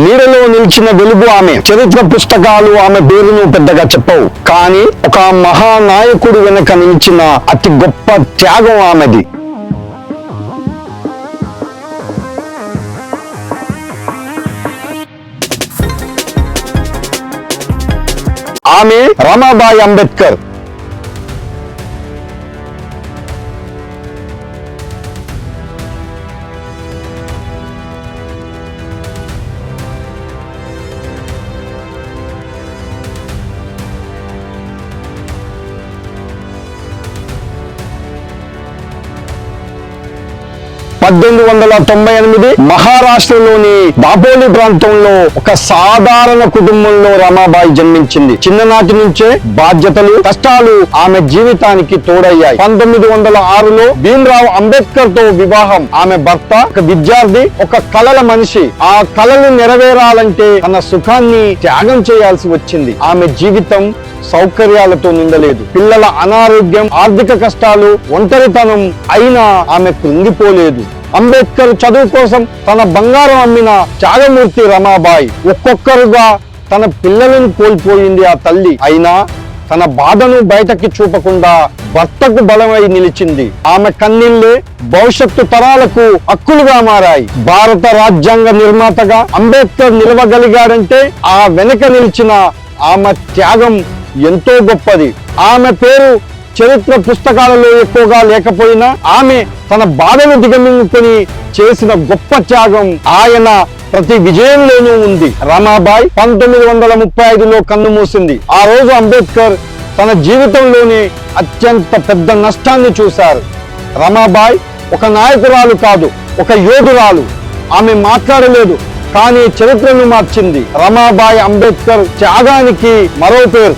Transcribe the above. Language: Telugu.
నీడలో నిలిచిన వెలుగు ఆమె. చరిత్ర పుస్తకాలు ఆమె పేరును పెద్దగా చెప్పవు, కానీ ఒక మహానాయకుడు వెనుక నిలిచిన అతి గొప్ప త్యాగం ఆమెది. ఆమె రమాబాయి అంబేద్కర్. మహారాష్ట్రలోని దాపోలి ప్రాంతంలో ఒక సాధారణ కుటుంబంలో రమాబాయి జన్మించింది. చిన్ననాటి నుంచే బాధ్యతలు, కష్టాలు ఆమె జీవితానికి తోడయ్యాయి. 1906లో భీమ్రావ్ అంబేద్కర్ తో వివాహం. ఆమె భర్త ఒక విద్యార్థి, ఒక కలల మనిషి. ఆ కలలు నెరవేరాలంటే తన సుఖాన్ని త్యాగం చేయాల్సి వచ్చింది. ఆమె జీవితం సౌకర్యాలతో నిండలేదు. పిల్లల అనారోగ్యం, ఆర్థిక కష్టాలు, ఒంటరితనం అయినా ఆమె కృంగిపోలేదు. అంబేద్కర్ చదువు కోసం తన బంగారం అమ్మిన త్యాగమూర్తి రమాబాయి. ఒక్కొక్కరుగా తన పిల్లలను కోల్పోయింది ఆ తల్లి. అయినా తన బాధను బయటకి చూపకుండా భర్తకు బలమై నిలిచింది. ఆమె కన్నీళ్లే భవిష్యత్తు తరాలకు హక్కులుగా మారాయి. భారత రాజ్యాంగ నిర్మాతగా అంబేద్కర్ నిలవగలిగాడంటే ఆ వెనుక నిలిచిన ఆమె త్యాగం ఎంతో గొప్పది. ఆమె పేరు చరిత్ర పుస్తకాలలో ఎక్కువగా లేకపోయినా ఆమె తన బాధను దిగమింగుకొని చేసిన గొప్ప త్యాగం ఆయన ప్రతి విజయంలోనూ ఉంది. రమాబాయి 1935లో కన్ను మూసింది. ఆ రోజు అంబేద్కర్ తన జీవితంలోనే అత్యంత పెద్ద నష్టాన్ని చూశారు. రమాబాయి ఒక నాయకురాలు కాదు, ఒక యోధురాలు. ఆమె మాట్లాడలేదు, కానీ చరిత్రను మార్చింది. రమాబాయి అంబేద్కర్ త్యాగానికి మరో పేరు.